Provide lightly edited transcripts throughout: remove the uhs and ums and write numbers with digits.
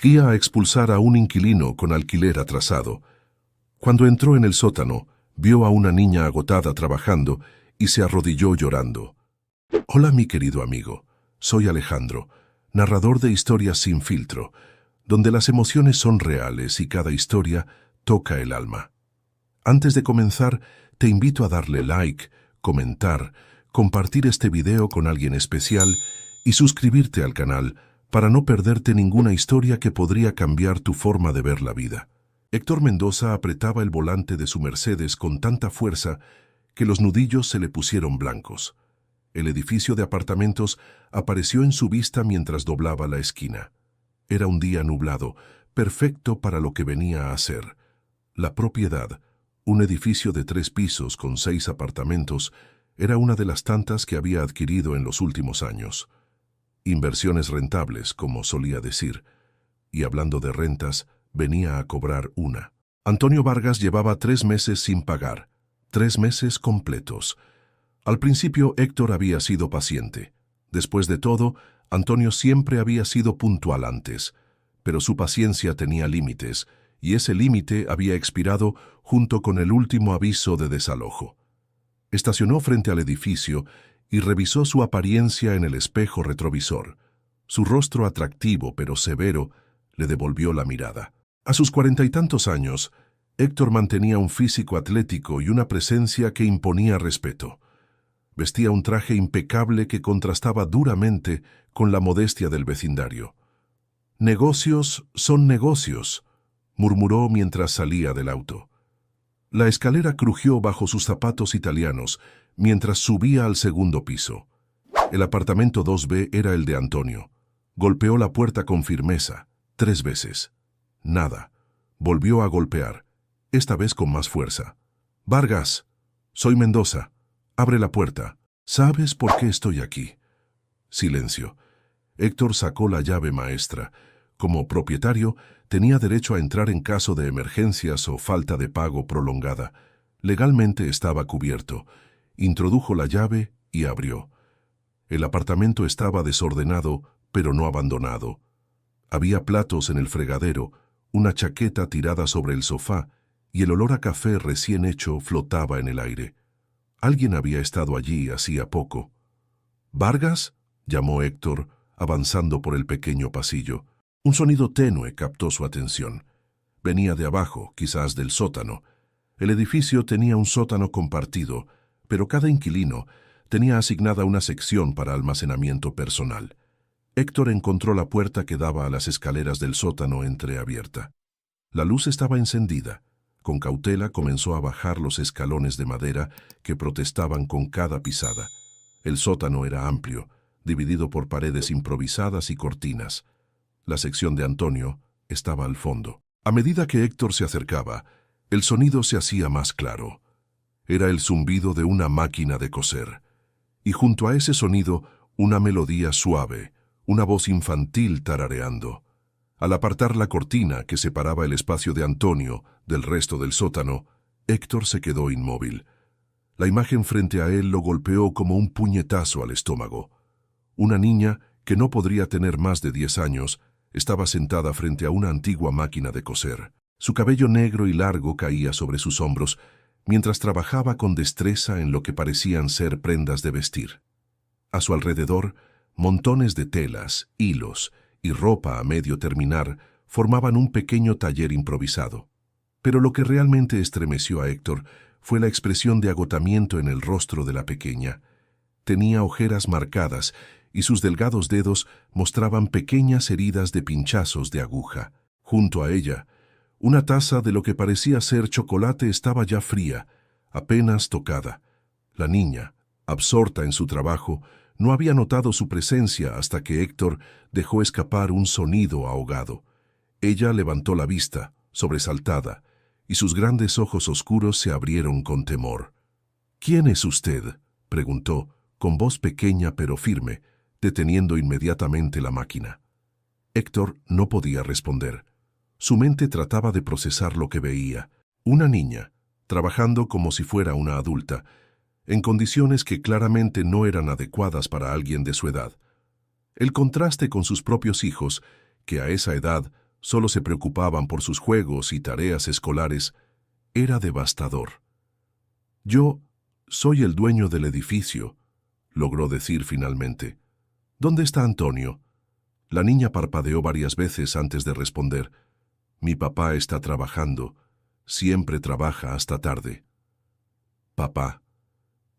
Guía a expulsar a un inquilino con alquiler atrasado. Cuando entró en el sótano, vio a una niña agotada trabajando y se arrodilló llorando. Hola, mi querido amigo. Soy Alejandro, narrador de Historias sin filtro, donde las emociones son reales y cada historia toca el alma. Antes de comenzar, te invito a darle like, comentar, compartir este video con alguien especial y suscribirte al canal para no perderte ninguna historia que podría cambiar tu forma de ver la vida. Héctor Mendoza apretaba el volante de su Mercedes con tanta fuerza que los nudillos se le pusieron blancos. El edificio de apartamentos apareció en su vista mientras doblaba la esquina. Era un día nublado, perfecto para lo que venía a hacer. La propiedad, un edificio de 3 pisos con 6 apartamentos, era una de las tantas que había adquirido en los últimos años. Inversiones rentables, como solía decir. Y hablando de rentas, venía a cobrar una. Antonio Vargas llevaba 3 meses sin pagar, 3 meses completos. Al principio Héctor había sido paciente. Después de todo, Antonio siempre había sido puntual antes, pero su paciencia tenía límites, y ese límite había expirado junto con el último aviso de desalojo. Estacionó frente al edificio y revisó su apariencia en el espejo retrovisor. Su rostro atractivo pero severo le devolvió la mirada. A sus 40 y tantos años, Héctor mantenía un físico atlético y una presencia que imponía respeto. Vestía un traje impecable que contrastaba duramente con la modestia del vecindario. «Negocios son negocios», murmuró mientras salía del auto. La escalera crujió bajo sus zapatos italianos mientras subía al segundo piso. El apartamento 2B era el de Antonio. Golpeó la puerta con firmeza, 3 veces. Nada. Volvió a golpear, esta vez con más fuerza. «Vargas, soy Mendoza. Abre la puerta. ¿Sabes por qué estoy aquí?» Silencio. Héctor sacó la llave maestra. Como propietario, tenía derecho a entrar en caso de emergencias o falta de pago prolongada. Legalmente estaba cubierto. Introdujo la llave y abrió. El apartamento estaba desordenado, pero no abandonado. Había platos en el fregadero, una chaqueta tirada sobre el sofá, y el olor a café recién hecho flotaba en el aire. Alguien había estado allí hacía poco. «¿Vargas?», llamó Héctor, avanzando por el pequeño pasillo. Un sonido tenue captó su atención. Venía de abajo, quizás del sótano. El edificio tenía un sótano compartido, pero cada inquilino tenía asignada una sección para almacenamiento personal. Héctor encontró la puerta que daba a las escaleras del sótano entreabierta. La luz estaba encendida. Con cautela comenzó a bajar los escalones de madera que protestaban con cada pisada. El sótano era amplio, dividido por paredes improvisadas y cortinas. La sección de Antonio estaba al fondo. A medida que Héctor se acercaba, el sonido se hacía más claro. Era el zumbido de una máquina de coser. Y junto a ese sonido, una melodía suave, una voz infantil tarareando. Al apartar la cortina que separaba el espacio de Antonio del resto del sótano, Héctor se quedó inmóvil. La imagen frente a él lo golpeó como un puñetazo al estómago. Una niña, que no podría tener más de 10 años, estaba sentada frente a una antigua máquina de coser. Su cabello negro y largo caía sobre sus hombros, mientras trabajaba con destreza en lo que parecían ser prendas de vestir. A su alrededor, montones de telas, hilos y ropa a medio terminar formaban un pequeño taller improvisado. Pero lo que realmente estremeció a Héctor fue la expresión de agotamiento en el rostro de la pequeña. Tenía ojeras marcadas y sus delgados dedos mostraban pequeñas heridas de pinchazos de aguja. Junto a ella, una taza de lo que parecía ser chocolate estaba ya fría, apenas tocada. La niña, absorta en su trabajo, no había notado su presencia hasta que Héctor dejó escapar un sonido ahogado. Ella levantó la vista, sobresaltada, y sus grandes ojos oscuros se abrieron con temor. «¿Quién es usted?», preguntó, con voz pequeña pero firme, deteniendo inmediatamente la máquina. Héctor no podía responder. Su mente trataba de procesar lo que veía. Una niña, trabajando como si fuera una adulta, en condiciones que claramente no eran adecuadas para alguien de su edad. El contraste con sus propios hijos, que a esa edad Solo se preocupaban por sus juegos y tareas escolares. Era devastador. «Yo soy el dueño del edificio», logró decir finalmente. «¿Dónde está Antonio?» La niña parpadeó varias veces antes de responder. «Mi papá está trabajando. Siempre trabaja hasta tarde». Papá.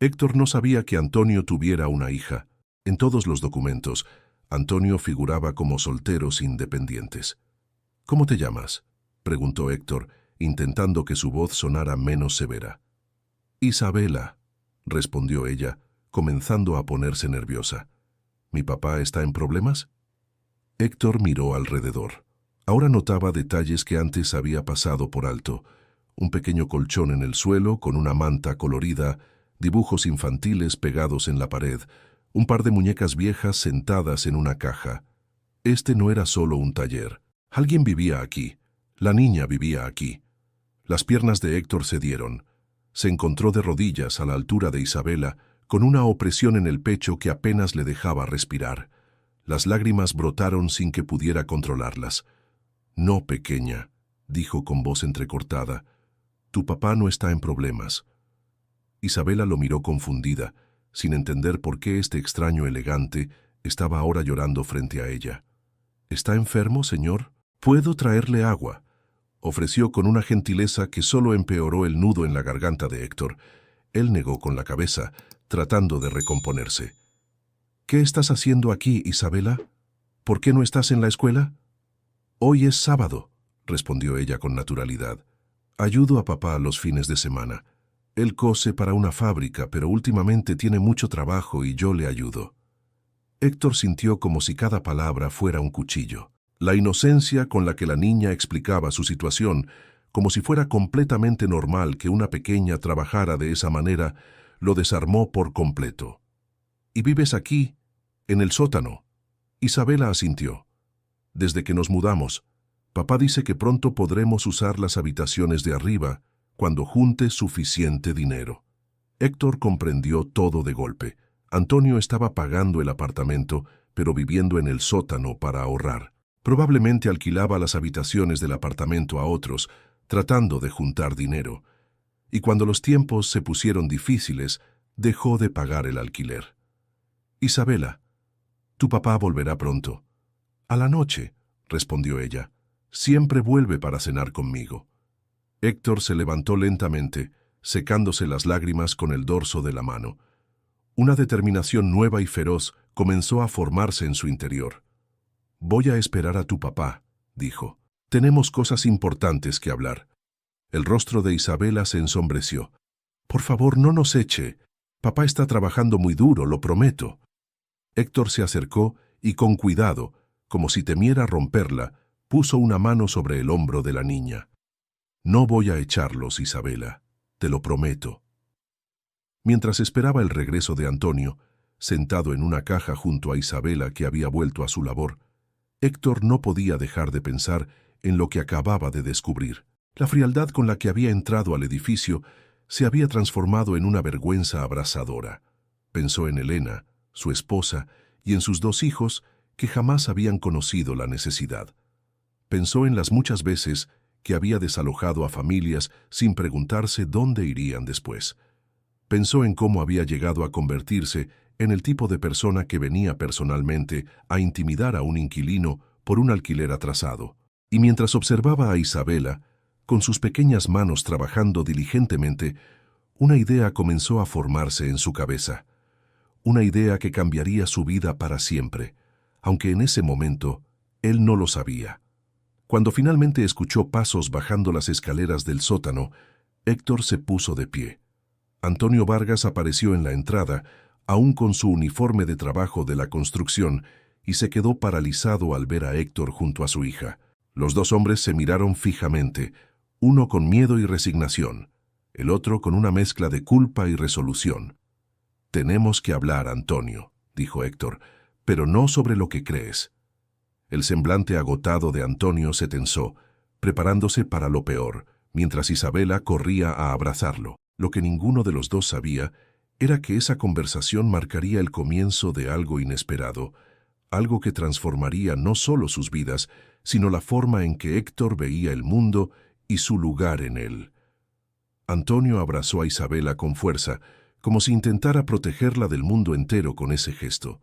Héctor no sabía que Antonio tuviera una hija. En todos los documentos, Antonio figuraba como solteros independientes. «¿Cómo te llamas?», preguntó Héctor, intentando que su voz sonara menos severa. «Isabela», respondió ella, comenzando a ponerse nerviosa. «¿Mi papá está en problemas?». Héctor miró alrededor. Ahora notaba detalles que antes había pasado por alto. Un pequeño colchón en el suelo con una manta colorida, dibujos infantiles pegados en la pared, un par de muñecas viejas sentadas en una caja. Este no era solo un taller. Alguien vivía aquí. La niña vivía aquí. Las piernas de Héctor cedieron. Se encontró de rodillas a la altura de Isabela, con una opresión en el pecho que apenas le dejaba respirar. Las lágrimas brotaron sin que pudiera controlarlas. «No, pequeña», dijo con voz entrecortada. «Tu papá no está en problemas». Isabela lo miró confundida, sin entender por qué este extraño elegante estaba ahora llorando frente a ella. «¿Está enfermo, señor? ¿Puedo traerle agua?», ofreció con una gentileza que solo empeoró el nudo en la garganta de Héctor. Él negó con la cabeza, tratando de recomponerse. «¿Qué estás haciendo aquí, Isabela? ¿Por qué no estás en la escuela?». «Hoy es sábado», respondió ella con naturalidad. «Ayudo a papá los fines de semana. Él cose para una fábrica, pero últimamente tiene mucho trabajo y yo le ayudo». Héctor sintió como si cada palabra fuera un cuchillo. La inocencia con la que la niña explicaba su situación, como si fuera completamente normal que una pequeña trabajara de esa manera, lo desarmó por completo. «¿Y vives aquí, en el sótano?». Isabela asintió. «Desde que nos mudamos. Papá dice que pronto podremos usar las habitaciones de arriba, cuando junte suficiente dinero». Héctor comprendió todo de golpe. Antonio estaba pagando el apartamento, pero viviendo en el sótano para ahorrar. Probablemente alquilaba las habitaciones del apartamento a otros, tratando de juntar dinero. Y cuando los tiempos se pusieron difíciles, dejó de pagar el alquiler. «Isabela, tu papá volverá pronto». «A la noche», respondió ella. «Siempre vuelve para cenar conmigo». Héctor se levantó lentamente, secándose las lágrimas con el dorso de la mano. Una determinación nueva y feroz comenzó a formarse en su interior. «Voy a esperar a tu papá», dijo. «Tenemos cosas importantes que hablar». El rostro de Isabela se ensombreció. «Por favor, no nos eche. Papá está trabajando muy duro, lo prometo». Héctor se acercó y con cuidado, como si temiera romperla, puso una mano sobre el hombro de la niña. «No voy a echarlos, Isabela, te lo prometo». Mientras esperaba el regreso de Antonio, sentado en una caja junto a Isabela que había vuelto a su labor, Héctor no podía dejar de pensar en lo que acababa de descubrir. La frialdad con la que había entrado al edificio se había transformado en una vergüenza abrasadora. Pensó en Elena, su esposa, y en sus 2 hijos que jamás habían conocido la necesidad. Pensó en las muchas veces que había desalojado a familias sin preguntarse dónde irían después. Pensó en cómo había llegado a convertirse en el tipo de persona que venía personalmente a intimidar a un inquilino por un alquiler atrasado. Y mientras observaba a Isabela, con sus pequeñas manos trabajando diligentemente, una idea comenzó a formarse en su cabeza. Una idea que cambiaría su vida para siempre, aunque en ese momento él no lo sabía. Cuando finalmente escuchó pasos bajando las escaleras del sótano, Héctor se puso de pie. Antonio Vargas apareció en la entrada, aún con su uniforme de trabajo de la construcción, y se quedó paralizado al ver a Héctor junto a su hija. Los 2 hombres se miraron fijamente, uno con miedo y resignación, el otro con una mezcla de culpa y resolución. «Tenemos que hablar, Antonio», dijo Héctor, «pero no sobre lo que crees». El semblante agotado de Antonio se tensó, preparándose para lo peor, mientras Isabela corría a abrazarlo. Lo que ninguno de los 2 sabía era que esa conversación marcaría el comienzo de algo inesperado, algo que transformaría no solo sus vidas, sino la forma en que Héctor veía el mundo y su lugar en él. Antonio abrazó a Isabela con fuerza, como si intentara protegerla del mundo entero con ese gesto.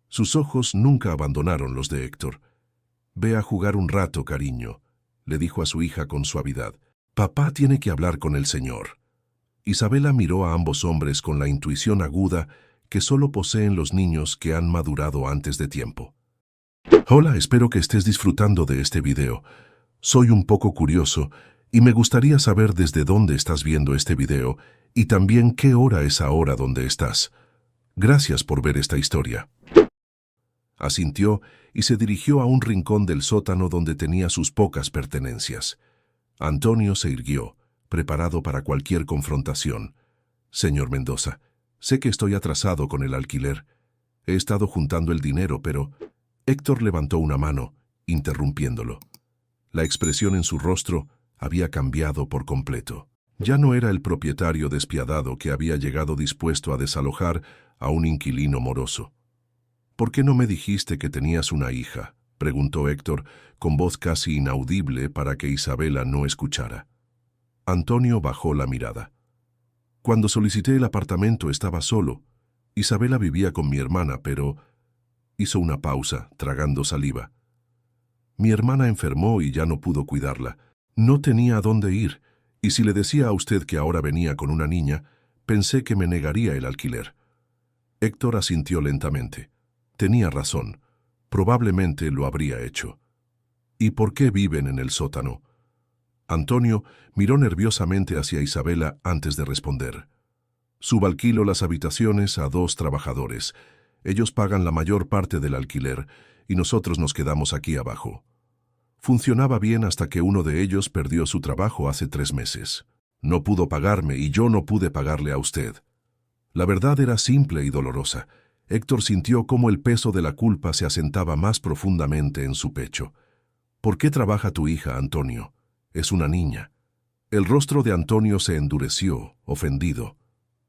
Sus ojos nunca abandonaron los de Héctor. «Ve a jugar un rato, cariño», le dijo a su hija con suavidad. «Papá tiene que hablar con el señor». Isabela miró a ambos hombres con la intuición aguda que solo poseen los niños que han madurado antes de tiempo. «Hola, espero que estés disfrutando de este video. Soy un poco curioso y me gustaría saber desde dónde estás viendo este video y también qué hora es ahora donde estás. Gracias por ver esta historia». Asintió y se dirigió a un rincón del sótano donde tenía sus pocas pertenencias. Antonio se irguió, preparado para cualquier confrontación. «Señor Mendoza, sé que estoy atrasado con el alquiler. He estado juntando el dinero, pero...» Héctor levantó una mano, interrumpiéndolo. La expresión en su rostro había cambiado por completo. Ya no era el propietario despiadado que había llegado dispuesto a desalojar a un inquilino moroso. «¿Por qué no me dijiste que tenías una hija?», preguntó Héctor, con voz casi inaudible para que Isabela no escuchara. Antonio bajó la mirada. «Cuando solicité el apartamento estaba solo. Isabela vivía con mi hermana, pero...» Hizo una pausa, tragando saliva. «Mi hermana enfermó y ya no pudo cuidarla. No tenía a dónde ir, y si le decía a usted que ahora venía con una niña, pensé que me negaría el alquiler». Héctor asintió lentamente. Tenía razón. Probablemente lo habría hecho. «¿Y por qué viven en el sótano?». Antonio miró nerviosamente hacia Isabela antes de responder. «Subalquilo las habitaciones a 2 trabajadores. Ellos pagan la mayor parte del alquiler y nosotros nos quedamos aquí abajo. Funcionaba bien hasta que uno de ellos perdió su trabajo hace 3 meses. No pudo pagarme y yo no pude pagarle a usted». La verdad era simple y dolorosa. Héctor sintió cómo el peso de la culpa se asentaba más profundamente en su pecho. «¿Por qué trabaja tu hija, Antonio? Es una niña». El rostro de Antonio se endureció, ofendido.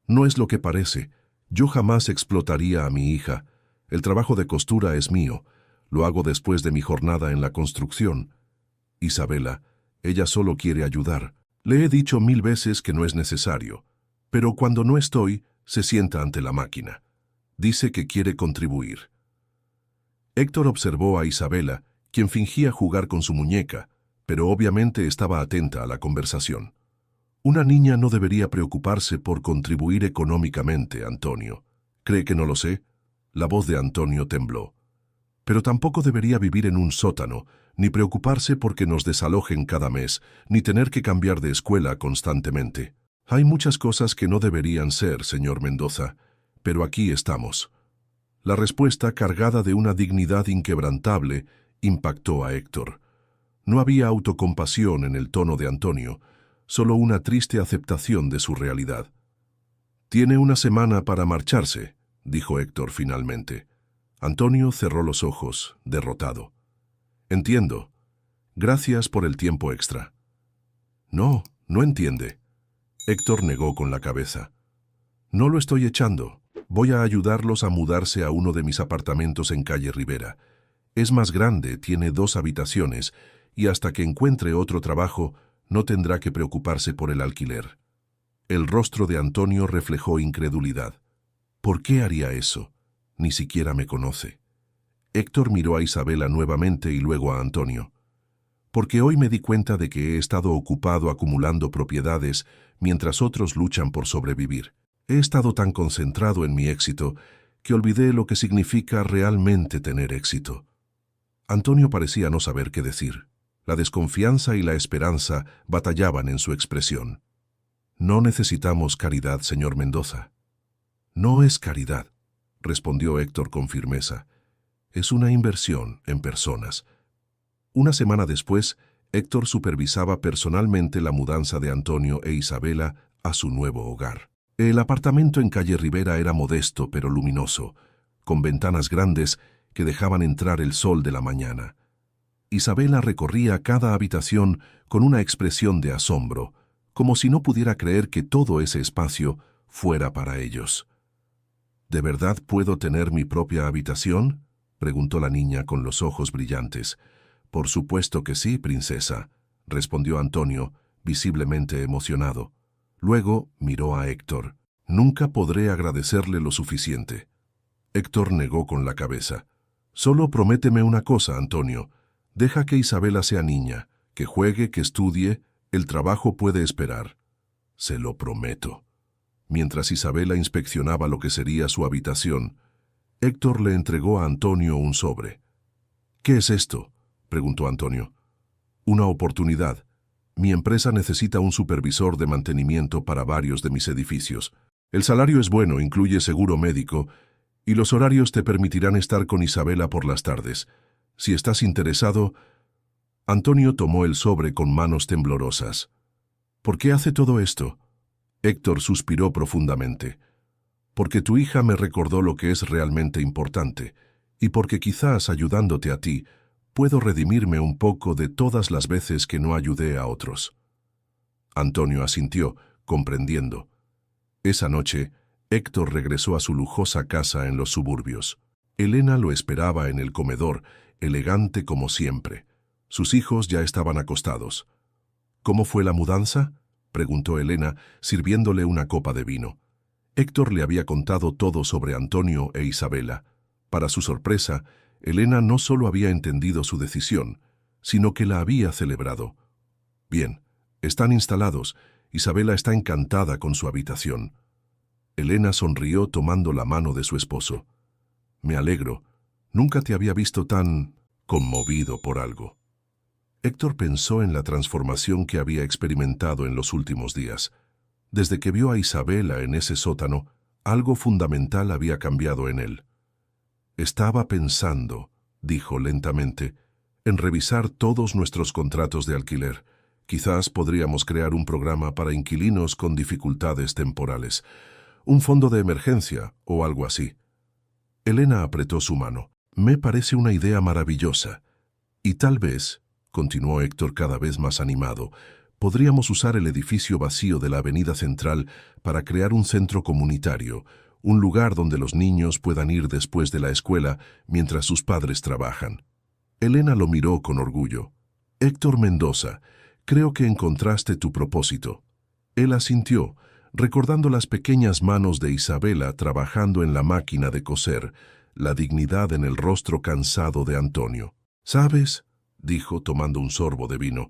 «No es lo que parece. Yo jamás explotaría a mi hija. El trabajo de costura es mío. Lo hago después de mi jornada en la construcción. Isabela, ella solo quiere ayudar. Le he dicho 1000 veces que no es necesario. Pero cuando no estoy, se sienta ante la máquina. Dice que quiere contribuir». Héctor observó a Isabela, quien fingía jugar con su muñeca, pero obviamente estaba atenta a la conversación. «Una niña no debería preocuparse por contribuir económicamente, Antonio. ¿Cree que no lo sé?». La voz de Antonio tembló. «Pero tampoco debería vivir en un sótano, ni preocuparse porque nos desalojen cada mes, ni tener que cambiar de escuela constantemente. Hay muchas cosas que no deberían ser, señor Mendoza, pero aquí estamos». La respuesta, cargada de una dignidad inquebrantable, impactó a Héctor. No había autocompasión en el tono de Antonio, solo una triste aceptación de su realidad. «Tiene una semana para marcharse», dijo Héctor finalmente. Antonio cerró los ojos, derrotado. «Entiendo. Gracias por el tiempo extra». «No, no entiende». Héctor negó con la cabeza. «No lo estoy echando. Voy a ayudarlos a mudarse a uno de mis apartamentos en calle Rivera. Es más grande, tiene 2 habitaciones, y hasta que encuentre otro trabajo, no tendrá que preocuparse por el alquiler». El rostro de Antonio reflejó incredulidad. «¿Por qué haría eso? Ni siquiera me conoce». Héctor miró a Isabela nuevamente y luego a Antonio. «Porque hoy me di cuenta de que he estado ocupado acumulando propiedades mientras otros luchan por sobrevivir. He estado tan concentrado en mi éxito que olvidé lo que significa realmente tener éxito». Antonio parecía no saber qué decir. La desconfianza y la esperanza batallaban en su expresión. «No necesitamos caridad, señor Mendoza». «No es caridad», respondió Héctor con firmeza. «Es una inversión en personas». Una semana después, Héctor supervisaba personalmente la mudanza de Antonio e Isabela a su nuevo hogar. El apartamento en calle Rivera era modesto pero luminoso, con ventanas grandes que dejaban entrar el sol de la mañana. Isabela recorría cada habitación con una expresión de asombro, como si no pudiera creer que todo ese espacio fuera para ellos. «¿De verdad puedo tener mi propia habitación?», preguntó la niña con los ojos brillantes. Por supuesto que sí, princesa, respondió Antonio, visiblemente emocionado. Luego miró a Héctor. Nunca podré agradecerle lo suficiente. Héctor negó con la cabeza. Solo prométeme una cosa, Antonio. Deja que Isabela sea niña, que juegue, que estudie, el trabajo puede esperar. Se lo prometo. Mientras Isabela inspeccionaba lo que sería su habitación, Héctor le entregó a Antonio un sobre. ¿Qué es esto?, preguntó Antonio. Una oportunidad. Mi empresa necesita un supervisor de mantenimiento para varios de mis edificios. El salario es bueno, incluye seguro médico, y los horarios te permitirán estar con Isabela por las tardes. Si estás interesado... Antonio tomó el sobre con manos temblorosas. ¿Por qué hace todo esto? Héctor suspiró profundamente. Porque tu hija me recordó lo que es realmente importante, y porque quizás ayudándote a ti, puedo redimirme un poco de todas las veces que no ayudé a otros. Antonio asintió, comprendiendo. Esa noche, Héctor regresó a su lujosa casa en los suburbios. Elena lo esperaba en el comedor, elegante como siempre. Sus hijos ya estaban acostados. ¿Cómo fue la mudanza?, preguntó Elena, sirviéndole una copa de vino. Héctor le había contado todo sobre Antonio e Isabela. Para su sorpresa, Elena no solo había entendido su decisión, sino que la había celebrado. Bien, están instalados. Isabela está encantada con su habitación. Elena sonrió tomando la mano de su esposo. Me alegro. Nunca te había visto tan conmovido por algo. Héctor pensó en la transformación que había experimentado en los últimos días. Desde que vio a Isabela en ese sótano, algo fundamental había cambiado en él. Estaba pensando, dijo lentamente, en revisar todos nuestros contratos de alquiler. Quizás podríamos crear un programa para inquilinos con dificultades temporales, un fondo de emergencia o algo así. Elena apretó su mano. Me parece una idea maravillosa. Y tal vez, continuó Héctor cada vez más animado, podríamos usar el edificio vacío de la Avenida Central para crear un centro comunitario, un lugar donde los niños puedan ir después de la escuela mientras sus padres trabajan. Elena lo miró con orgullo. Héctor Mendoza, creo que encontraste tu propósito. Él asintió, recordando las pequeñas manos de Isabela trabajando en la máquina de coser, la dignidad en el rostro cansado de Antonio. ¿Sabes?, dijo tomando un sorbo de vino.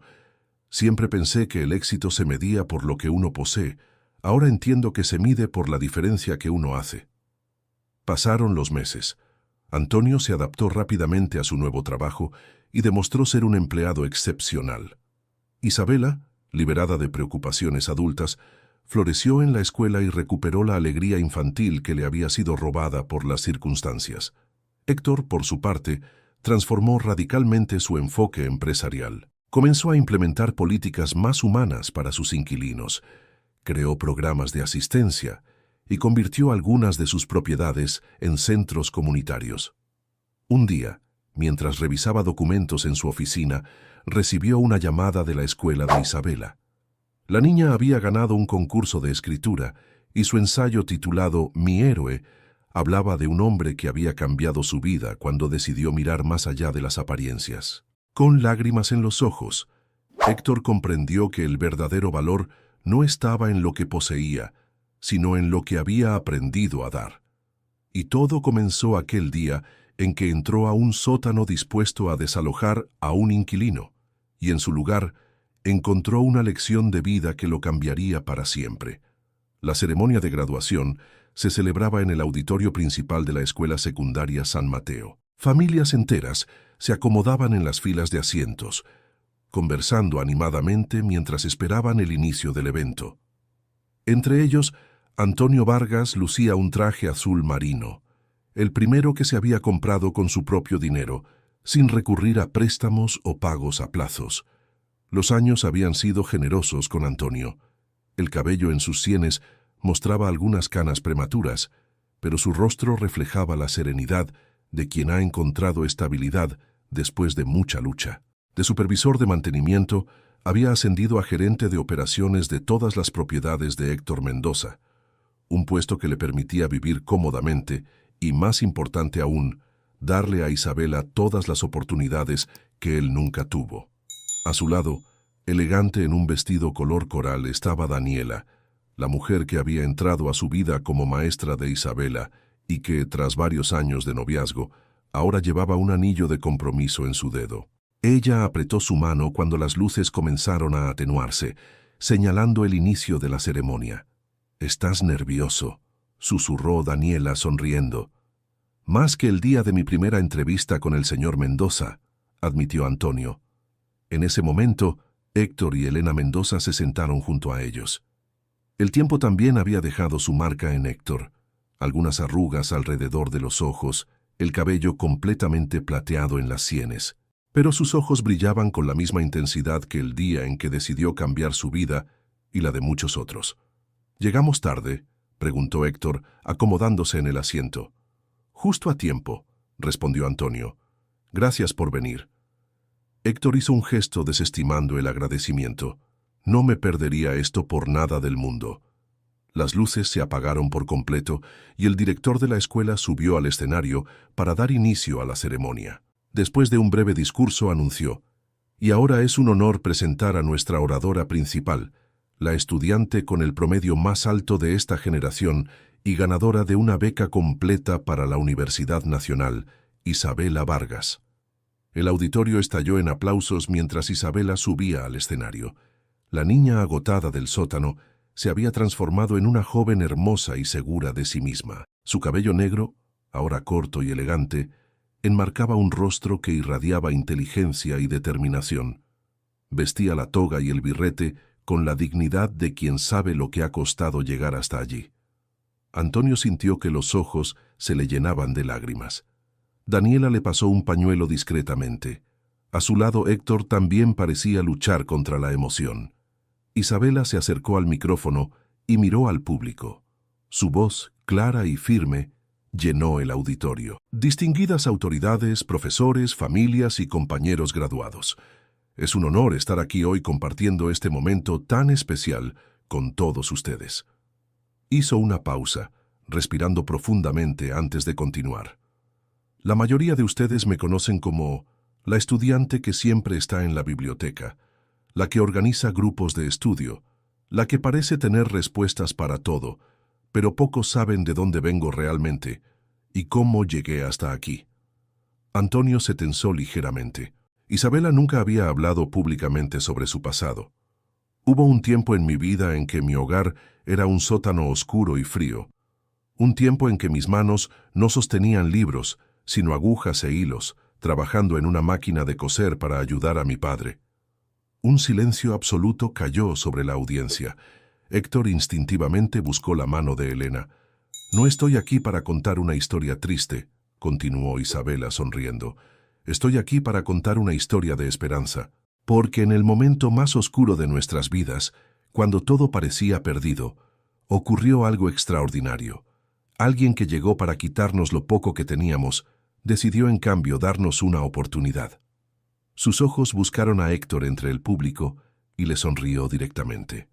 Siempre pensé que el éxito se medía por lo que uno posee. Ahora entiendo que se mide por la diferencia que uno hace. Pasaron los meses. Antonio se adaptó rápidamente a su nuevo trabajo y demostró ser un empleado excepcional. Isabela, liberada de preocupaciones adultas, floreció en la escuela y recuperó la alegría infantil que le había sido robada por las circunstancias. Héctor, por su parte, transformó radicalmente su enfoque empresarial. Comenzó a implementar políticas más humanas para sus inquilinos, creó programas de asistencia y convirtió algunas de sus propiedades en centros comunitarios. Un día, mientras revisaba documentos en su oficina, recibió una llamada de la escuela de Isabela. La niña había ganado un concurso de escritura y su ensayo titulado Mi héroe hablaba de un hombre que había cambiado su vida cuando decidió mirar más allá de las apariencias. Con lágrimas en los ojos, Héctor comprendió que el verdadero valor no estaba en lo que poseía, sino en lo que había aprendido a dar. Y todo comenzó aquel día en que entró a un sótano dispuesto a desalojar a un inquilino, y en su lugar encontró una lección de vida que lo cambiaría para siempre. La ceremonia de graduación se celebraba en el auditorio principal de la Escuela Secundaria San Mateo. Familias enteras se acomodaban en las filas de asientos, conversando animadamente mientras esperaban el inicio del evento. Entre ellos, Antonio Vargas lucía un traje azul marino, el primero que se había comprado con su propio dinero, sin recurrir a préstamos o pagos a plazos. Los años habían sido generosos con Antonio. El cabello en sus sienes mostraba algunas canas prematuras, pero su rostro reflejaba la serenidad de quien ha encontrado estabilidad después de mucha lucha. De supervisor de mantenimiento, había ascendido a gerente de operaciones de todas las propiedades de Héctor Mendoza, un puesto que le permitía vivir cómodamente y, más importante aún, darle a Isabela todas las oportunidades que él nunca tuvo. A su lado, elegante en un vestido color coral, estaba Daniela, la mujer que había entrado a su vida como maestra de Isabela y que, tras varios años de noviazgo, ahora llevaba un anillo de compromiso en su dedo. Ella apretó su mano cuando las luces comenzaron a atenuarse, señalando el inicio de la ceremonia. «Estás nervioso», susurró Daniela sonriendo. «Más que el día de mi primera entrevista con el señor Mendoza», admitió Antonio. En ese momento, Héctor y Elena Mendoza se sentaron junto a ellos. El tiempo también había dejado su marca en Héctor. Algunas arrugas alrededor de los ojos, el cabello completamente plateado en las sienes. Pero sus ojos brillaban con la misma intensidad que el día en que decidió cambiar su vida y la de muchos otros. «¿Llegamos tarde?», preguntó Héctor, acomodándose en el asiento. «Justo a tiempo», respondió Antonio. «Gracias por venir». Héctor hizo un gesto desestimando el agradecimiento. «No me perdería esto por nada del mundo». Las luces se apagaron por completo y el director de la escuela subió al escenario para dar inicio a la ceremonia. Después de un breve discurso anunció: «Y ahora es un honor presentar a nuestra oradora principal, la estudiante con el promedio más alto de esta generación y ganadora de una beca completa para la Universidad Nacional, Isabela Vargas». El auditorio estalló en aplausos mientras Isabela subía al escenario. La niña agotada del sótano se había transformado en una joven hermosa y segura de sí misma. Su cabello negro, ahora corto y elegante, enmarcaba un rostro que irradiaba inteligencia y determinación. Vestía la toga y el birrete con la dignidad de quien sabe lo que ha costado llegar hasta allí. Antonio sintió que los ojos se le llenaban de lágrimas. Daniela le pasó un pañuelo discretamente. A su lado Héctor también parecía luchar contra la emoción. Isabela se acercó al micrófono y miró al público. Su voz, clara y firme, llenó el auditorio. «Distinguidas autoridades, profesores, familias y compañeros graduados. Es un honor estar aquí hoy compartiendo este momento tan especial con todos ustedes». Hizo una pausa, respirando profundamente antes de continuar. «La mayoría de ustedes me conocen como la estudiante que siempre está en la biblioteca, la que organiza grupos de estudio, la que parece tener respuestas para todo, pero pocos saben de dónde vengo realmente y cómo llegué hasta aquí». Antonio se tensó ligeramente. Isabela nunca había hablado públicamente sobre su pasado. «Hubo un tiempo en mi vida en que mi hogar era un sótano oscuro y frío. Un tiempo en que mis manos no sostenían libros, sino agujas e hilos, trabajando en una máquina de coser para ayudar a mi padre». Un silencio absoluto cayó sobre la audiencia. Héctor instintivamente buscó la mano de Elena. «No estoy aquí para contar una historia triste», continuó Isabela sonriendo. «Estoy aquí para contar una historia de esperanza. Porque en el momento más oscuro de nuestras vidas, cuando todo parecía perdido, ocurrió algo extraordinario. Alguien que llegó para quitarnos lo poco que teníamos, decidió en cambio darnos una oportunidad». Sus ojos buscaron a Héctor entre el público y le sonrió directamente.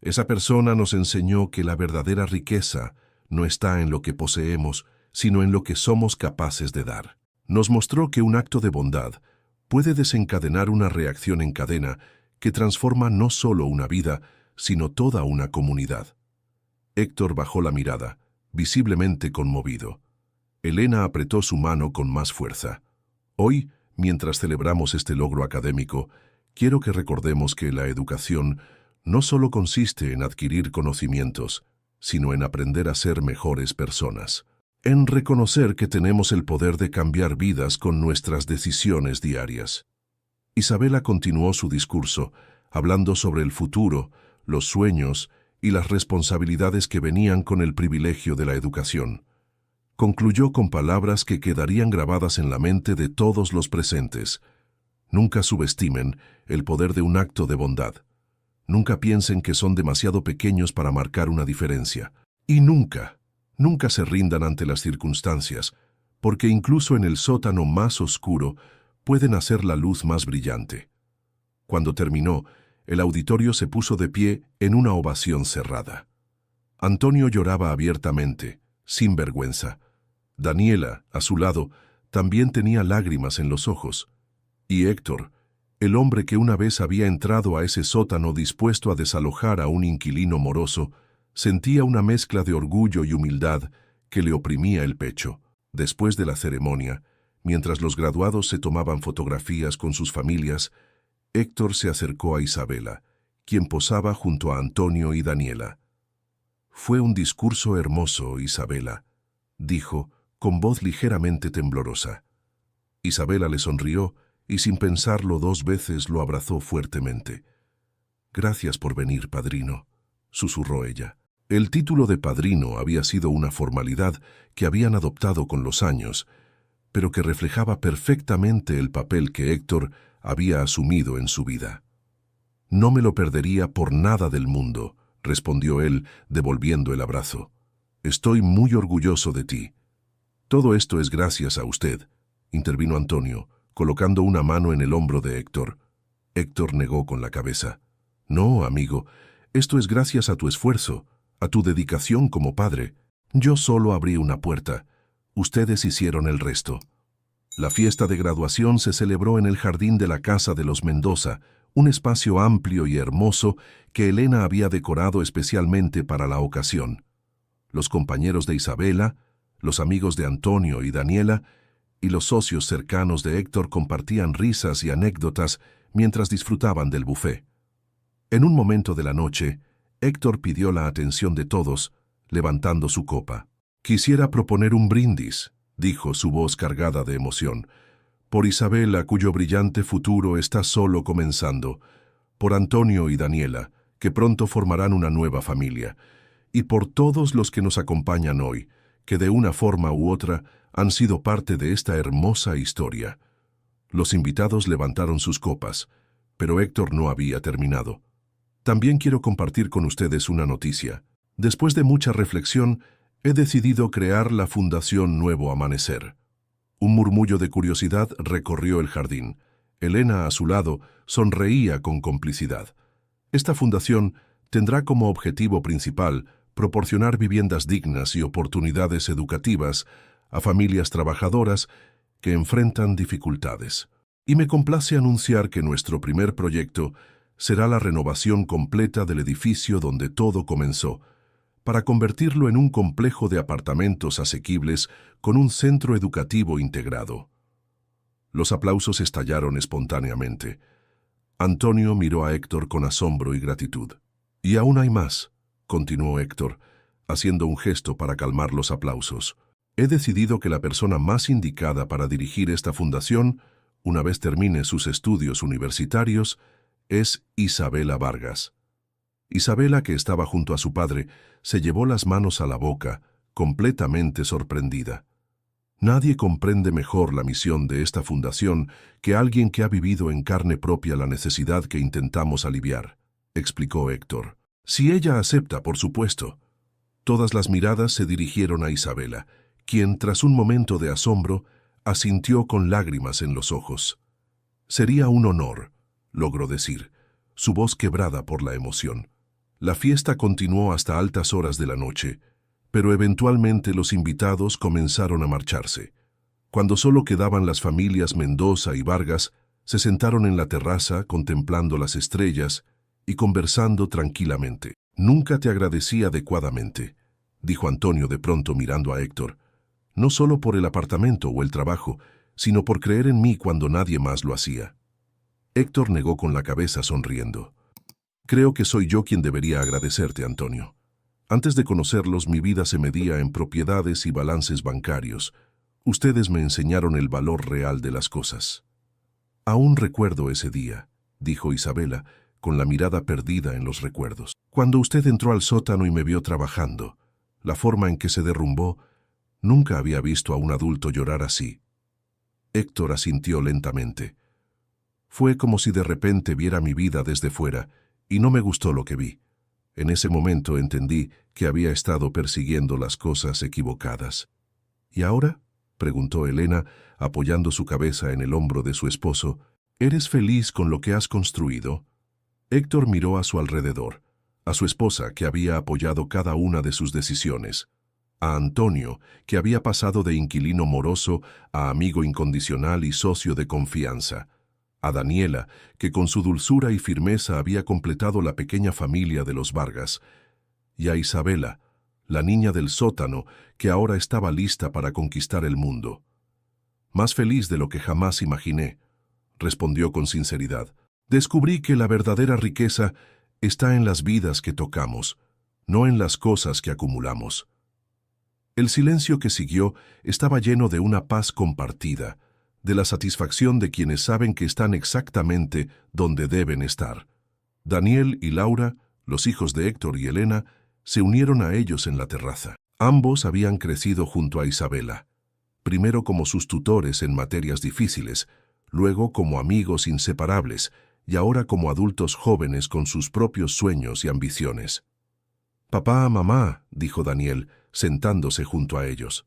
«Esa persona nos enseñó que la verdadera riqueza no está en lo que poseemos, sino en lo que somos capaces de dar. Nos mostró que un acto de bondad puede desencadenar una reacción en cadena que transforma no solo una vida, sino toda una comunidad». Héctor bajó la mirada, visiblemente conmovido. Elena apretó su mano con más fuerza. «Hoy, mientras celebramos este logro académico, quiero que recordemos que la educación no solo consiste en adquirir conocimientos, sino en aprender a ser mejores personas, en reconocer que tenemos el poder de cambiar vidas con nuestras decisiones diarias». Isabela continuó su discurso, hablando sobre el futuro, los sueños y las responsabilidades que venían con el privilegio de la educación. Concluyó con palabras que quedarían grabadas en la mente de todos los presentes. «Nunca subestimen el poder de un acto de bondad. Nunca piensen que son demasiado pequeños para marcar una diferencia. Y nunca se rindan ante las circunstancias, porque incluso en el sótano más oscuro pueden hacer la luz más brillante». Cuando terminó, el auditorio se puso de pie en una ovación cerrada. Antonio lloraba abiertamente, sin vergüenza. Daniela, a su lado, también tenía lágrimas en los ojos. Y Héctor, el hombre que una vez había entrado a ese sótano dispuesto a desalojar a un inquilino moroso, sentía una mezcla de orgullo y humildad que le oprimía el pecho. Después de la ceremonia, mientras los graduados se tomaban fotografías con sus familias, Héctor se acercó a Isabela, quien posaba junto a Antonio y Daniela. «Fue un discurso hermoso, Isabela», dijo, con voz ligeramente temblorosa. Isabela le sonrió y sin pensarlo 2 veces lo abrazó fuertemente. «Gracias por venir, padrino», susurró ella. El título de padrino había sido una formalidad que habían adoptado con los años, pero que reflejaba perfectamente el papel que Héctor había asumido en su vida. «No me lo perdería por nada del mundo», respondió él, devolviendo el abrazo. «Estoy muy orgulloso de ti». «Todo esto es gracias a usted», intervino Antonio, colocando una mano en el hombro de Héctor. Héctor negó con la cabeza. «No, amigo, esto es gracias a tu esfuerzo, a tu dedicación como padre. Yo solo abrí una puerta. Ustedes hicieron el resto». La fiesta de graduación se celebró en el jardín de la casa de los Mendoza, un espacio amplio y hermoso que Elena había decorado especialmente para la ocasión. Los compañeros de Isabela, los amigos de Antonio y Daniela, y los socios cercanos de Héctor compartían risas y anécdotas mientras disfrutaban del buffet. En un momento de la noche, Héctor pidió la atención de todos, levantando su copa. «Quisiera proponer un brindis», dijo su voz cargada de emoción, «por Isabela, cuyo brillante futuro está solo comenzando, por Antonio y Daniela, que pronto formarán una nueva familia, y por todos los que nos acompañan hoy, que de una forma u otra han sido parte de esta hermosa historia». Los invitados levantaron sus copas, pero Héctor no había terminado. «También quiero compartir con ustedes una noticia. Después de mucha reflexión, he decidido crear la Fundación Nuevo Amanecer». Un murmullo de curiosidad recorrió el jardín. Elena, a su lado, sonreía con complicidad. Esta fundación tendrá como objetivo principal proporcionar viviendas dignas y oportunidades educativas a familias trabajadoras que enfrentan dificultades. Y me complace anunciar que nuestro primer proyecto será la renovación completa del edificio donde todo comenzó, para convertirlo en un complejo de apartamentos asequibles con un centro educativo integrado. Los aplausos estallaron espontáneamente. Antonio miró a Héctor con asombro y gratitud. «Y aún hay más», continuó Héctor, haciendo un gesto para calmar los aplausos. «He decidido que la persona más indicada para dirigir esta fundación, una vez termine sus estudios universitarios, es Isabela Vargas». Isabela, que estaba junto a su padre, se llevó las manos a la boca, completamente sorprendida. Nadie comprende mejor la misión de esta fundación que alguien que ha vivido en carne propia la necesidad que intentamos aliviar, explicó Héctor. Si ella acepta, por supuesto. Todas las miradas se dirigieron a Isabela, quien, tras un momento de asombro, asintió con lágrimas en los ojos. «Sería un honor», logró decir, su voz quebrada por la emoción. La fiesta continuó hasta altas horas de la noche, pero eventualmente los invitados comenzaron a marcharse. Cuando solo quedaban las familias Mendoza y Vargas, se sentaron en la terraza contemplando las estrellas y conversando tranquilamente. «Nunca te agradecí adecuadamente», dijo Antonio de pronto mirando a Héctor, «no solo por el apartamento o el trabajo, sino por creer en mí cuando nadie más lo hacía». Héctor negó con la cabeza sonriendo. «Creo que soy yo quien debería agradecerte, Antonio. Antes de conocerlos, mi vida se medía en propiedades y balances bancarios. Ustedes me enseñaron el valor real de las cosas». «Aún recuerdo ese día», dijo Isabela, con la mirada perdida en los recuerdos. «Cuando usted entró al sótano y me vio trabajando, la forma en que se derrumbó, nunca había visto a un adulto llorar así». Héctor asintió lentamente. «Fue como si de repente viera mi vida desde fuera, y no me gustó lo que vi. En ese momento entendí que había estado persiguiendo las cosas equivocadas». «¿Y ahora?», preguntó Elena, apoyando su cabeza en el hombro de su esposo. «¿Eres feliz con lo que has construido?». Héctor miró a su alrededor, a su esposa, que había apoyado cada una de sus decisiones, a Antonio, que había pasado de inquilino moroso a amigo incondicional y socio de confianza, a Daniela, que con su dulzura y firmeza había completado la pequeña familia de los Vargas, y a Isabela, la niña del sótano, que ahora estaba lista para conquistar el mundo. Más feliz de lo que jamás imaginé, respondió con sinceridad. Descubrí que la verdadera riqueza está en las vidas que tocamos, no en las cosas que acumulamos. El silencio que siguió estaba lleno de una paz compartida, de la satisfacción de quienes saben que están exactamente donde deben estar. Daniel y Laura, los hijos de Héctor y Elena, se unieron a ellos en la terraza. Ambos habían crecido junto a Isabela, primero como sus tutores en materias difíciles, luego como amigos inseparables y ahora como adultos jóvenes con sus propios sueños y ambiciones. «Papá, mamá», dijo Daniel, sentándose junto a ellos.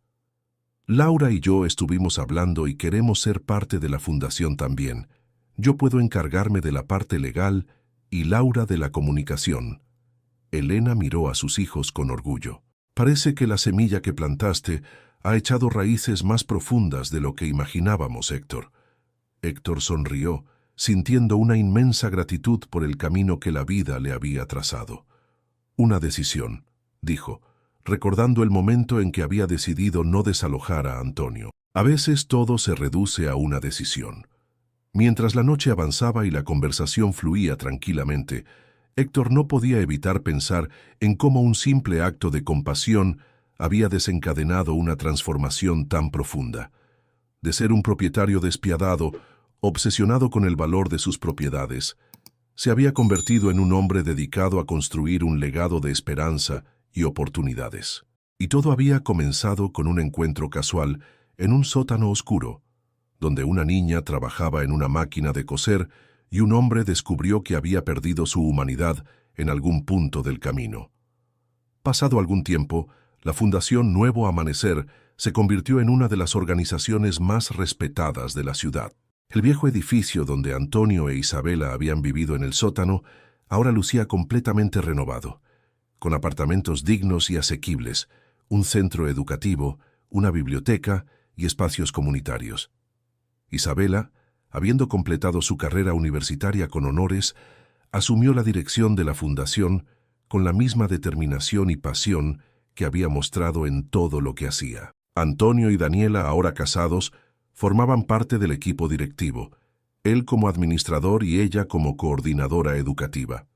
«Laura y yo estuvimos hablando y queremos ser parte de la fundación también. Yo puedo encargarme de la parte legal y Laura de la comunicación». Elena miró a sus hijos con orgullo. «Parece que la semilla que plantaste ha echado raíces más profundas de lo que imaginábamos, Héctor». Héctor sonrió, sintiendo una inmensa gratitud por el camino que la vida le había trazado. «Una decisión», dijo, recordando el momento en que había decidido no desalojar a Antonio. A veces todo se reduce a una decisión. Mientras la noche avanzaba y la conversación fluía tranquilamente, Héctor no podía evitar pensar en cómo un simple acto de compasión había desencadenado una transformación tan profunda. De ser un propietario despiadado, obsesionado con el valor de sus propiedades, se había convertido en un hombre dedicado a construir un legado de esperanza y oportunidades. Y todo había comenzado con un encuentro casual en un sótano oscuro, donde una niña trabajaba en una máquina de coser y un hombre descubrió que había perdido su humanidad en algún punto del camino. Pasado algún tiempo, la Fundación Nuevo Amanecer se convirtió en una de las organizaciones más respetadas de la ciudad. El viejo edificio donde Antonio e Isabela habían vivido en el sótano ahora lucía completamente renovado, con apartamentos dignos y asequibles, un centro educativo, una biblioteca y espacios comunitarios. Isabela, habiendo completado su carrera universitaria con honores, asumió la dirección de la fundación con la misma determinación y pasión que había mostrado en todo lo que hacía. Antonio y Daniela, ahora casados, formaban parte del equipo directivo, él como administrador y ella como coordinadora educativa.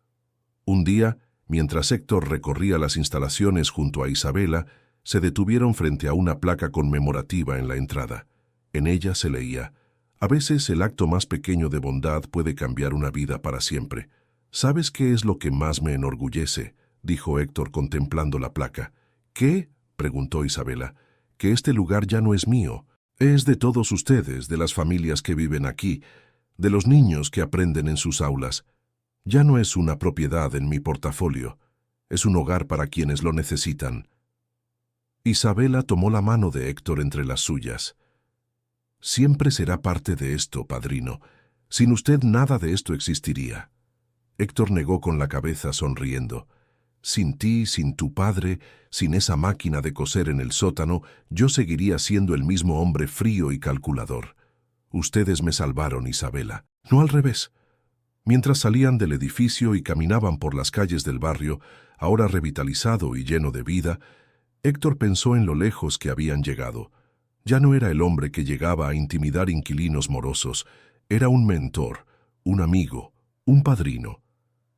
Un día, mientras Héctor recorría las instalaciones junto a Isabela, se detuvieron frente a una placa conmemorativa en la entrada. En ella se leía: «A veces el acto más pequeño de bondad puede cambiar una vida para siempre». «¿Sabes qué es lo que más me enorgullece?», dijo Héctor contemplando la placa. «¿Qué?», preguntó Isabela. «Que este lugar ya no es mío. Es de todos ustedes, de las familias que viven aquí, de los niños que aprenden en sus aulas. Ya no es una propiedad en mi portafolio, es un hogar para quienes lo necesitan». Isabela tomó la mano de Héctor entre las suyas. «Siempre será parte de esto, padrino. Sin usted nada de esto existiría». Héctor negó con la cabeza sonriendo. «Sin ti, sin tu padre, sin esa máquina de coser en el sótano, yo seguiría siendo el mismo hombre frío y calculador. Ustedes me salvaron, Isabela. No al revés». Mientras salían del edificio y caminaban por las calles del barrio, ahora revitalizado y lleno de vida, Héctor pensó en lo lejos que habían llegado. Ya no era el hombre que llegaba a intimidar inquilinos morosos, era un mentor, un amigo, un padrino.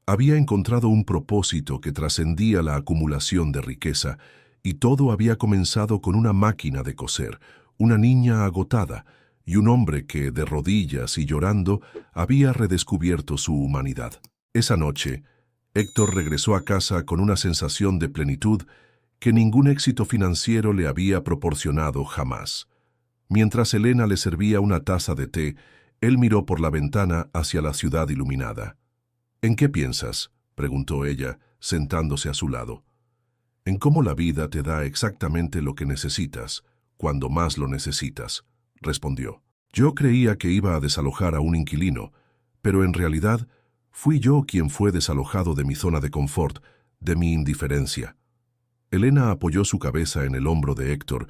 Había encontrado un propósito que trascendía la acumulación de riqueza, y todo había comenzado con una máquina de coser, una niña agotada, y un hombre que, de rodillas y llorando, había redescubierto su humanidad. Esa noche, Héctor regresó a casa con una sensación de plenitud que ningún éxito financiero le había proporcionado jamás. Mientras Elena le servía una taza de té, él miró por la ventana hacia la ciudad iluminada. «¿En qué piensas?», preguntó ella, sentándose a su lado. «En cómo la vida te da exactamente lo que necesitas, cuando más lo necesitas», respondió. «Yo creía que iba a desalojar a un inquilino, pero en realidad fui yo quien fue desalojado de mi zona de confort, de mi indiferencia». Elena apoyó su cabeza en el hombro de Héctor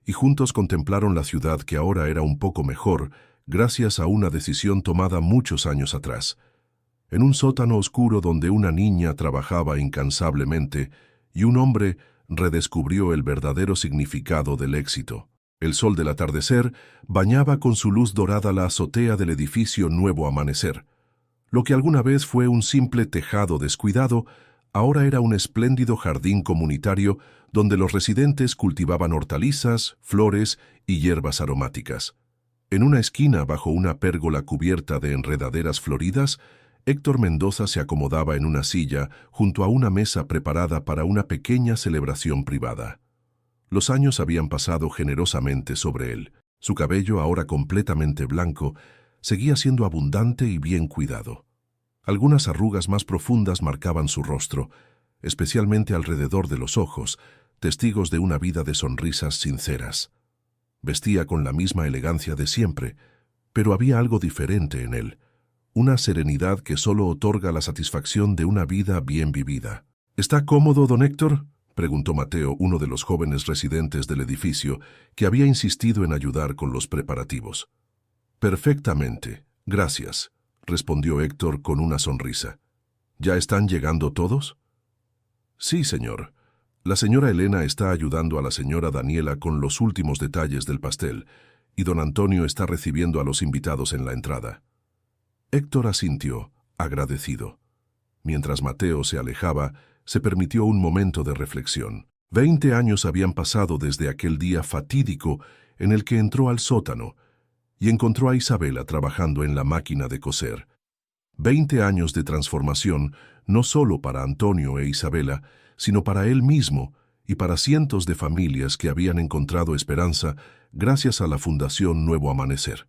y juntos contemplaron la ciudad que ahora era un poco mejor gracias a una decisión tomada muchos años atrás. En un sótano oscuro donde una niña trabajaba incansablemente y un hombre redescubrió el verdadero significado del éxito. El sol del atardecer bañaba con su luz dorada la azotea del edificio Nuevo Amanecer. Lo que alguna vez fue un simple tejado descuidado, ahora era un espléndido jardín comunitario donde los residentes cultivaban hortalizas, flores y hierbas aromáticas. En una esquina, bajo una pérgola cubierta de enredaderas floridas, Héctor Mendoza se acomodaba en una silla junto a una mesa preparada para una pequeña celebración privada. Los años habían pasado generosamente sobre él. Su cabello, ahora completamente blanco, seguía siendo abundante y bien cuidado. Algunas arrugas más profundas marcaban su rostro, especialmente alrededor de los ojos, testigos de una vida de sonrisas sinceras. Vestía con la misma elegancia de siempre, pero había algo diferente en él, una serenidad que solo otorga la satisfacción de una vida bien vivida. ¿Está cómodo, don Héctor?, preguntó Mateo, uno de los jóvenes residentes del edificio, que había insistido en ayudar con los preparativos. «Perfectamente, gracias», respondió Héctor con una sonrisa. «¿Ya están llegando todos?» «Sí, señor. La señora Elena está ayudando a la señora Daniela con los últimos detalles del pastel, y don Antonio está recibiendo a los invitados en la entrada». Héctor asintió, agradecido. Mientras Mateo se alejaba, se permitió un momento de reflexión. 20 años habían pasado desde aquel día fatídico en el que entró al sótano y encontró a Isabela trabajando en la máquina de coser. 20 años de transformación, no solo para Antonio e Isabela, sino para él mismo y para cientos de familias que habían encontrado esperanza gracias a la Fundación Nuevo Amanecer.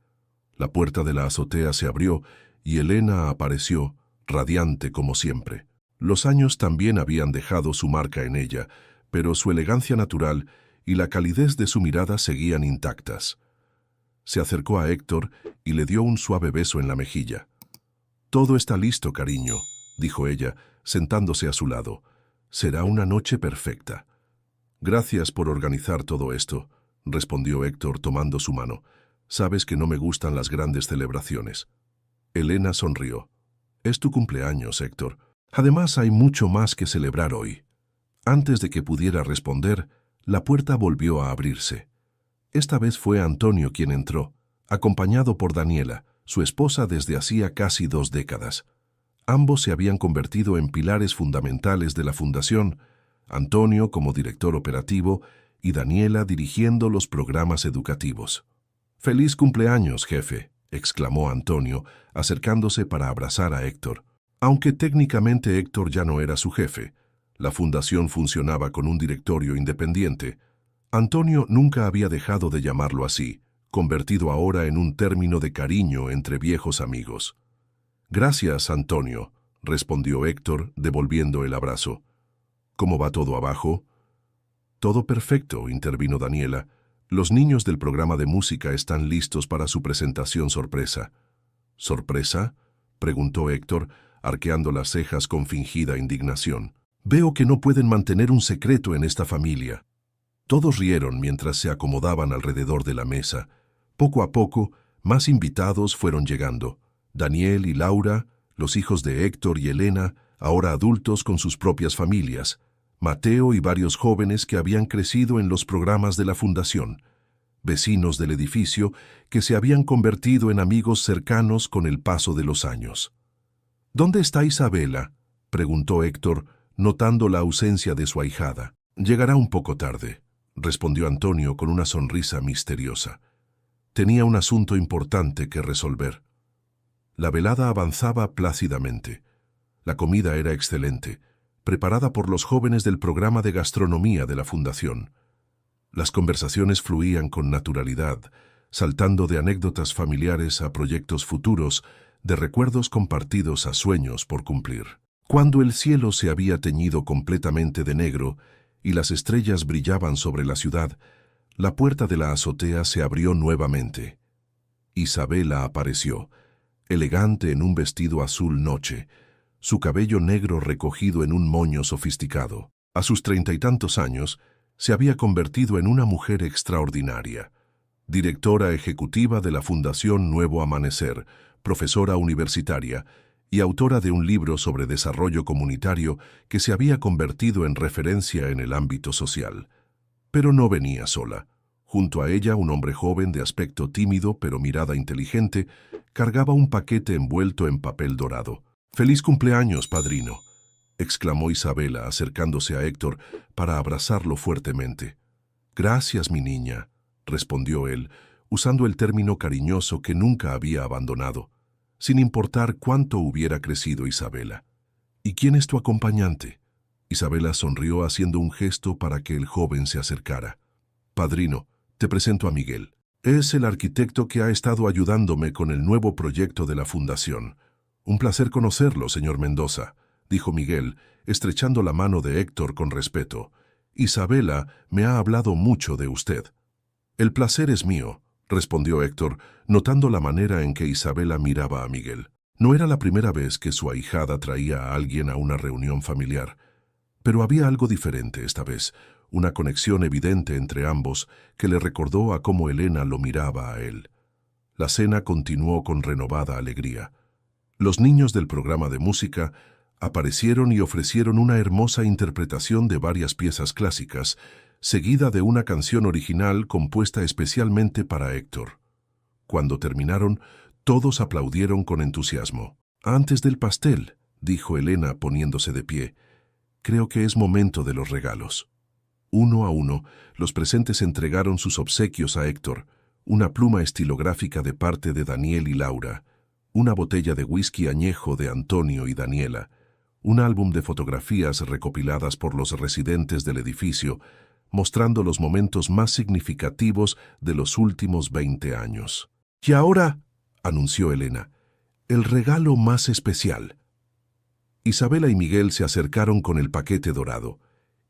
La puerta de la azotea se abrió y Elena apareció, radiante como siempre. Los años también habían dejado su marca en ella, pero su elegancia natural y la calidez de su mirada seguían intactas. Se acercó a Héctor y le dio un suave beso en la mejilla. «Todo está listo, cariño», dijo ella, sentándose a su lado. «Será una noche perfecta». «Gracias por organizar todo esto», respondió Héctor tomando su mano. «Sabes que no me gustan las grandes celebraciones». Elena sonrió. «Es tu cumpleaños, Héctor. Además, hay mucho más que celebrar hoy». Antes de que pudiera responder, la puerta volvió a abrirse. Esta vez fue Antonio quien entró, acompañado por Daniela, su esposa desde hacía casi 2 décadas. Ambos se habían convertido en pilares fundamentales de la fundación, Antonio como director operativo y Daniela dirigiendo los programas educativos. «¡Feliz cumpleaños, jefe!», exclamó Antonio, acercándose para abrazar a Héctor. Aunque técnicamente Héctor ya no era su jefe, la fundación funcionaba con un directorio independiente. Antonio nunca había dejado de llamarlo así, convertido ahora en un término de cariño entre viejos amigos. «Gracias, Antonio», respondió Héctor, devolviendo el abrazo. «¿Cómo va todo abajo?» «Todo perfecto», intervino Daniela. «Los niños del programa de música están listos para su presentación sorpresa». «¿Sorpresa?», preguntó Héctor, arqueando las cejas con fingida indignación. «Veo que no pueden mantener un secreto en esta familia». Todos rieron mientras se acomodaban alrededor de la mesa. Poco a poco, más invitados fueron llegando. Daniel y Laura, los hijos de Héctor y Elena, ahora adultos con sus propias familias. Mateo y varios jóvenes que habían crecido en los programas de la fundación. Vecinos del edificio que se habían convertido en amigos cercanos con el paso de los años. «¿Dónde está Isabela?», preguntó Héctor, notando la ausencia de su ahijada. «Llegará un poco tarde», respondió Antonio con una sonrisa misteriosa. Tenía un asunto importante que resolver. La velada avanzaba plácidamente. La comida era excelente, preparada por los jóvenes del programa de gastronomía de la Fundación. Las conversaciones fluían con naturalidad, saltando de anécdotas familiares a proyectos futuros, de recuerdos compartidos a sueños por cumplir. Cuando el cielo se había teñido completamente de negro y las estrellas brillaban sobre la ciudad, la puerta de la azotea se abrió nuevamente. Isabela apareció, elegante en un vestido azul noche, su cabello negro recogido en un moño sofisticado. A sus 30 y tantos años, se había convertido en una mujer extraordinaria. directora ejecutiva de la Fundación Nuevo Amanecer, profesora universitaria y autora de un libro sobre desarrollo comunitario que se había convertido en referencia en el ámbito social. Pero no venía sola. Junto a ella, un hombre joven de aspecto tímido pero mirada inteligente cargaba un paquete envuelto en papel dorado. «¡Feliz cumpleaños, padrino!», exclamó Isabela, acercándose a Héctor para abrazarlo fuertemente. «Gracias, mi niña», respondió él, usando el término cariñoso que nunca había abandonado, sin importar cuánto hubiera crecido Isabela. «¿Y quién es tu acompañante?». Isabela sonrió haciendo un gesto para que el joven se acercara. «Padrino, te presento a Miguel. Es el arquitecto que ha estado ayudándome con el nuevo proyecto de la fundación». «Un placer conocerlo, señor Mendoza», dijo Miguel, estrechando la mano de Héctor con respeto. «Isabela me ha hablado mucho de usted». «El placer es mío», respondió Héctor, notando la manera en que Isabela miraba a Miguel. No era la primera vez que su ahijada traía a alguien a una reunión familiar, pero había algo diferente esta vez, una conexión evidente entre ambos que le recordó a cómo Elena lo miraba a él. La cena continuó con renovada alegría. Los niños del programa de música aparecieron y ofrecieron una hermosa interpretación de varias piezas clásicas, seguida de una canción original compuesta especialmente para Héctor. Cuando terminaron, todos aplaudieron con entusiasmo. «Antes del pastel», dijo Elena poniéndose de pie, «creo que es momento de los regalos». Uno a uno, los presentes entregaron sus obsequios a Héctor, una pluma estilográfica de parte de Daniel y Laura, una botella de whisky añejo de Antonio y Daniela, un álbum de fotografías recopiladas por los residentes del edificio, mostrando los momentos más significativos de los últimos 20 años. «Y ahora», anunció Elena, «el regalo más especial». Isabela y Miguel se acercaron con el paquete dorado.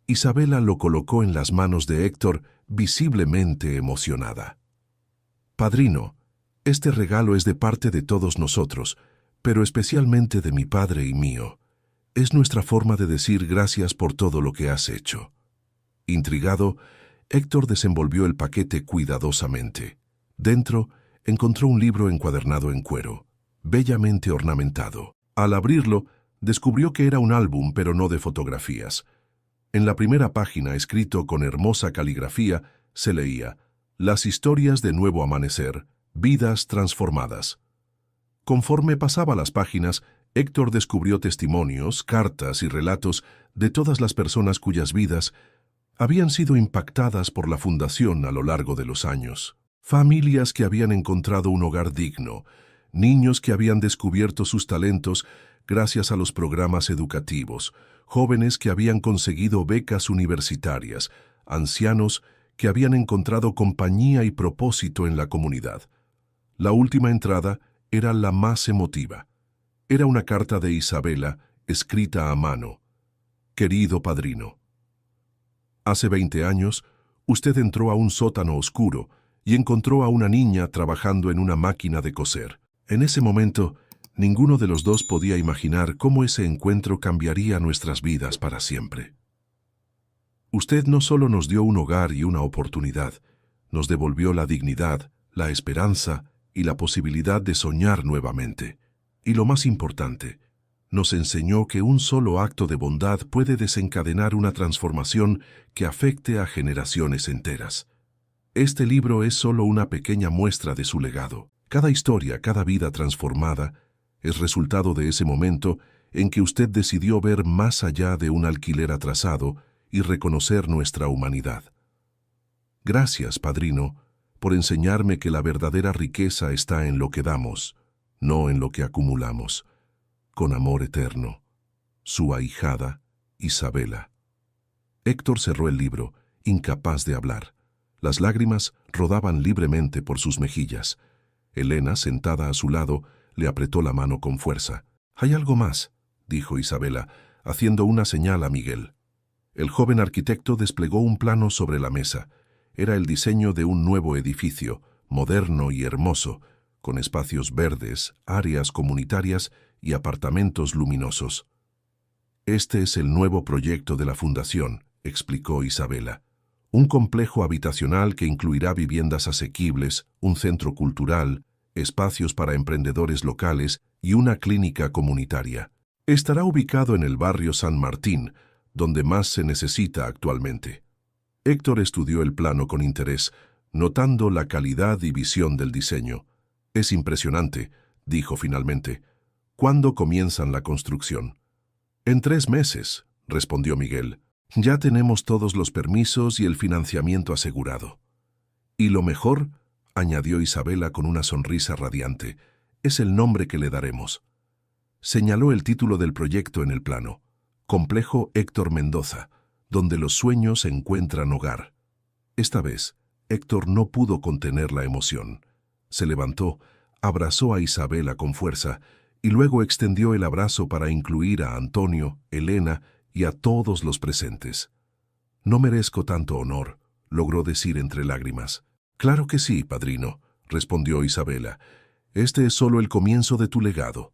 Isabela lo colocó en las manos de Héctor, visiblemente emocionada. «Padrino, este regalo es de parte de todos nosotros, pero especialmente de mi padre y mío. Es nuestra forma de decir gracias por todo lo que has hecho». Intrigado, Héctor desenvolvió el paquete cuidadosamente. Dentro, encontró un libro encuadernado en cuero, bellamente ornamentado. Al abrirlo, descubrió que era un álbum, pero no de fotografías. En la primera página, escrito con hermosa caligrafía, se leía: «Las historias de Nuevo Amanecer, vidas transformadas». Conforme pasaba las páginas, Héctor descubrió testimonios, cartas y relatos de todas las personas cuyas vidas habían sido impactadas por la fundación a lo largo de los años. Familias que habían encontrado un hogar digno, niños que habían descubierto sus talentos gracias a los programas educativos, jóvenes que habían conseguido becas universitarias, ancianos que habían encontrado compañía y propósito en la comunidad. La última entrada era la más emotiva. Era una carta de Isabela, escrita a mano. «Querido padrino, hace 20 años, usted entró a un sótano oscuro y encontró a una niña trabajando en una máquina de coser. En ese momento, ninguno de los dos podía imaginar cómo ese encuentro cambiaría nuestras vidas para siempre. Usted no solo nos dio un hogar y una oportunidad, nos devolvió la dignidad, la esperanza y la posibilidad de soñar nuevamente. Y lo más importante, nos enseñó que un solo acto de bondad puede desencadenar una transformación que afecte a generaciones enteras. Este libro es solo una pequeña muestra de su legado. Cada historia, cada vida transformada, es resultado de ese momento en que usted decidió ver más allá de un alquiler atrasado y reconocer nuestra humanidad. Gracias, padrino, por enseñarme que la verdadera riqueza está en lo que damos, no en lo que acumulamos. Con amor eterno, su ahijada, Isabela». Héctor cerró el libro, incapaz de hablar. Las lágrimas rodaban libremente por sus mejillas. Elena, sentada a su lado, le apretó la mano con fuerza. «Hay algo más», dijo Isabela, haciendo una señal a Miguel. El joven arquitecto desplegó un plano sobre la mesa. Era el diseño de un nuevo edificio, moderno y hermoso, con espacios verdes, áreas comunitarias y apartamentos luminosos. «Este es el nuevo proyecto de la fundación», explicó Isabela. Un complejo habitacional que incluirá viviendas asequibles, un centro cultural, espacios para emprendedores locales y una clínica comunitaria. Estará ubicado en el barrio San Martín, donde más se necesita actualmente. Héctor estudió el plano con interés, notando la calidad y visión del diseño. «Es impresionante», dijo finalmente. «¿Cuándo comienzan la construcción?» «En 3 meses», respondió Miguel. «Ya tenemos todos los permisos y el financiamiento asegurado». «Y lo mejor», añadió Isabela con una sonrisa radiante, «es el nombre que le daremos». Señaló el título del proyecto en el plano: Complejo Héctor Mendoza, donde los sueños encuentran hogar. Esta vez, Héctor no pudo contener la emoción. Se levantó, abrazó a Isabela con fuerza y luego extendió el abrazo para incluir a Antonio, Elena y a todos los presentes. «No merezco tanto honor», logró decir entre lágrimas. «Claro que sí, padrino», respondió Isabela. «Este es solo el comienzo de tu legado».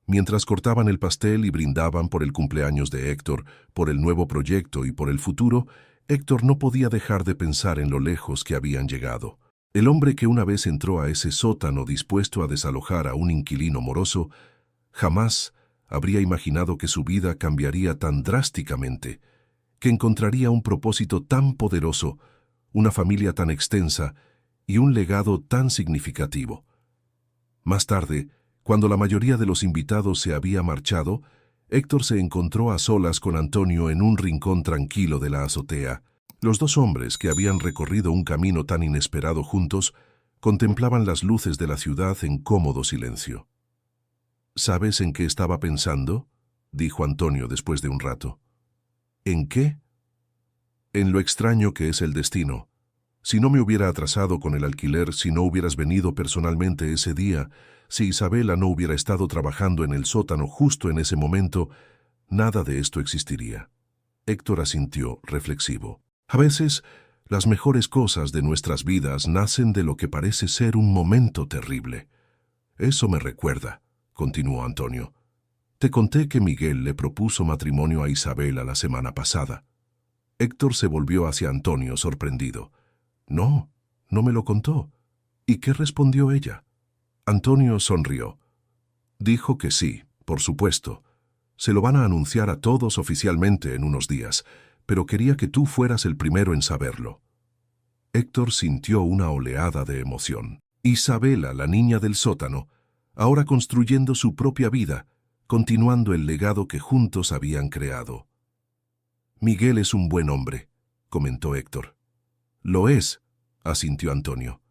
Mientras cortaban el pastel y brindaban por el cumpleaños de Héctor, por el nuevo proyecto y por el futuro, Héctor no podía dejar de pensar en lo lejos que habían llegado. El hombre que una vez entró a ese sótano dispuesto a desalojar a un inquilino moroso, jamás habría imaginado que su vida cambiaría tan drásticamente, que encontraría un propósito tan poderoso, una familia tan extensa y un legado tan significativo. Más tarde, cuando la mayoría de los invitados se había marchado, Héctor se encontró a solas con Antonio en un rincón tranquilo de la azotea. Los dos hombres, que habían recorrido un camino tan inesperado juntos, contemplaban las luces de la ciudad en cómodo silencio. «¿Sabes en qué estaba pensando?», dijo Antonio después de un rato. «¿En qué?». «En lo extraño que es el destino. Si no me hubiera atrasado con el alquiler, si no hubieras venido personalmente ese día, si Isabela no hubiera estado trabajando en el sótano justo en ese momento, nada de esto existiría». Héctor asintió, reflexivo. «A veces, las mejores cosas de nuestras vidas nacen de lo que parece ser un momento terrible». «Eso me recuerda», continuó Antonio. «Te conté que Miguel le propuso matrimonio a Isabela la semana pasada». Héctor se volvió hacia Antonio, sorprendido. «No, no me lo contó». «¿Y qué respondió ella?» Antonio sonrió. «Dijo que sí, por supuesto. Se lo van a anunciar a todos oficialmente en unos días, pero quería que tú fueras el primero en saberlo». Héctor sintió una oleada de emoción. Isabela, la niña del sótano, ahora construyendo su propia vida, continuando el legado que juntos habían creado. «Miguel es un buen hombre», comentó Héctor. «Lo es», asintió Antonio.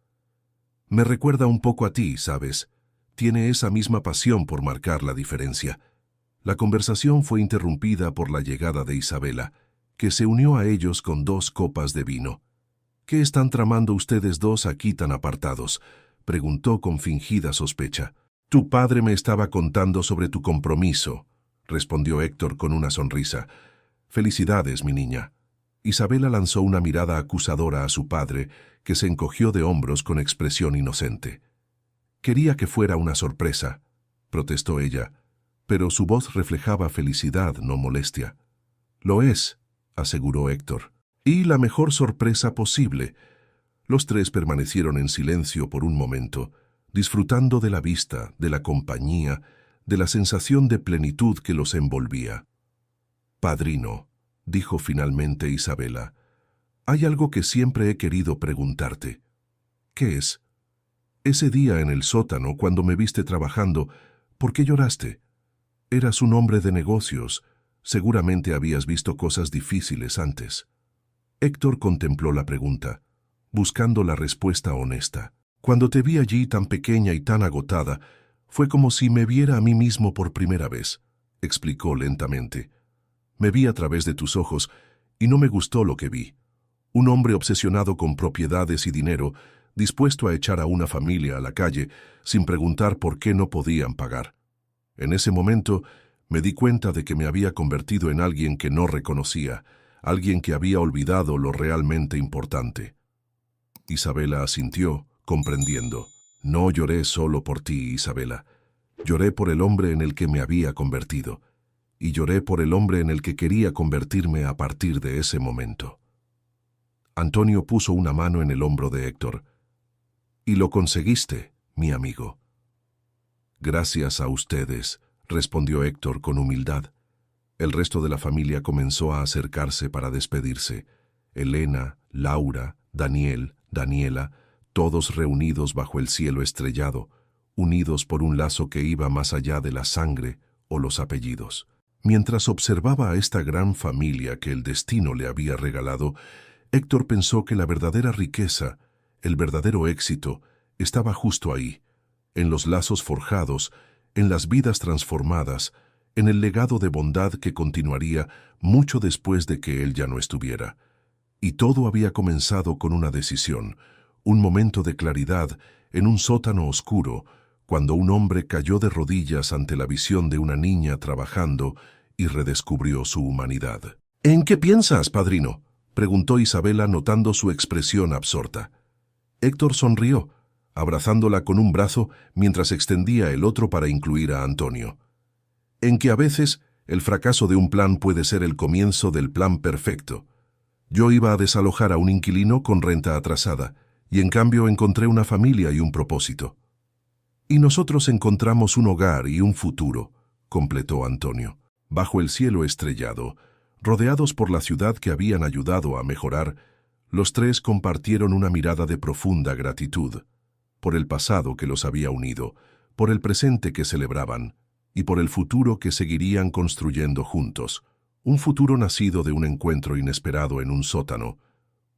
«Me recuerda un poco a ti, ¿sabes? Tiene esa misma pasión por marcar la diferencia». La conversación fue interrumpida por la llegada de Isabela, que se unió a ellos con 2 copas de vino. «¿Qué están tramando ustedes dos aquí tan apartados?», preguntó con fingida sospecha. «Tu padre me estaba contando sobre tu compromiso», respondió Héctor con una sonrisa. «Felicidades, mi niña». Isabela lanzó una mirada acusadora a su padre, que se encogió de hombros con expresión inocente. «Quería que fuera una sorpresa», protestó ella, pero su voz reflejaba felicidad, no molestia. «Lo es», aseguró Héctor. «Y la mejor sorpresa posible». Los 3 permanecieron en silencio por un momento, disfrutando de la vista, de la compañía, de la sensación de plenitud que los envolvía. «Padrino», dijo finalmente Isabela, «hay algo que siempre he querido preguntarte». «¿Qué es?» «Ese día en el sótano, cuando me viste trabajando, ¿por qué lloraste? Eras un hombre de negocios. Seguramente habías visto cosas difíciles antes». Héctor contempló la pregunta, buscando la respuesta honesta. «Cuando te vi allí tan pequeña y tan agotada, fue como si me viera a mí mismo por primera vez», explicó lentamente. «Me vi a través de tus ojos y no me gustó lo que vi. Un hombre obsesionado con propiedades y dinero, dispuesto a echar a una familia a la calle sin preguntar por qué no podían pagar. En ese momento me di cuenta de que me había convertido en alguien que no reconocía, alguien que había olvidado lo realmente importante». Isabela asintió, comprendiendo. «No lloré solo por ti, Isabela. Lloré por el hombre en el que me había convertido. Y lloré por el hombre en el que quería convertirme a partir de ese momento». Antonio puso una mano en el hombro de Héctor. «Y lo conseguiste, mi amigo». «Gracias a ustedes», respondió Héctor con humildad. El resto de la familia comenzó a acercarse para despedirse. Elena, Laura, Daniel, Daniela, todos reunidos bajo el cielo estrellado, unidos por un lazo que iba más allá de la sangre o los apellidos. Mientras observaba a esta gran familia que el destino le había regalado, Héctor pensó que la verdadera riqueza, el verdadero éxito, estaba justo ahí, en los lazos forjados, en las vidas transformadas, en el legado de bondad que continuaría mucho después de que él ya no estuviera. Y todo había comenzado con una decisión, un momento de claridad en un sótano oscuro, cuando un hombre cayó de rodillas ante la visión de una niña trabajando y redescubrió su humanidad. «¿En qué piensas, padrino?», preguntó Isabela notando su expresión absorta. Héctor sonrió, abrazándola con un brazo mientras extendía el otro para incluir a Antonio. «En que a veces el fracaso de un plan puede ser el comienzo del plan perfecto. Yo iba a desalojar a un inquilino con renta atrasada, y en cambio encontré una familia y un propósito. Y nosotros encontramos un hogar y un futuro», completó Antonio. Bajo el cielo estrellado, rodeados por la ciudad que habían ayudado a mejorar, los tres compartieron una mirada de profunda gratitud, por el pasado que los había unido, por el presente que celebraban, y por el futuro que seguirían construyendo juntos, un futuro nacido de un encuentro inesperado en un sótano,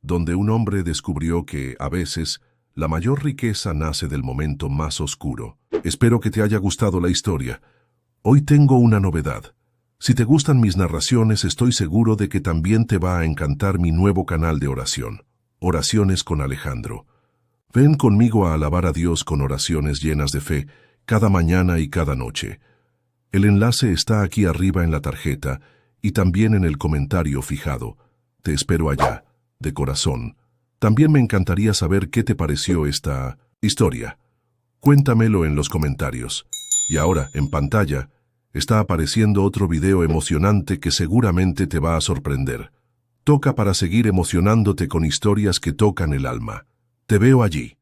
donde un hombre descubrió que, a veces, la mayor riqueza nace del momento más oscuro. Espero que te haya gustado la historia. Hoy tengo una novedad. Si te gustan mis narraciones, estoy seguro de que también te va a encantar mi nuevo canal de oración, Oraciones con Alejandro. Ven conmigo a alabar a Dios con oraciones llenas de fe, cada mañana y cada noche. El enlace está aquí arriba en la tarjeta y también en el comentario fijado. Te espero allá, de corazón. También me encantaría saber qué te pareció esta historia. Cuéntamelo en los comentarios. Y ahora, en pantalla, está apareciendo otro video emocionante que seguramente te va a sorprender. Toca para seguir emocionándote con historias que tocan el alma. Te veo allí.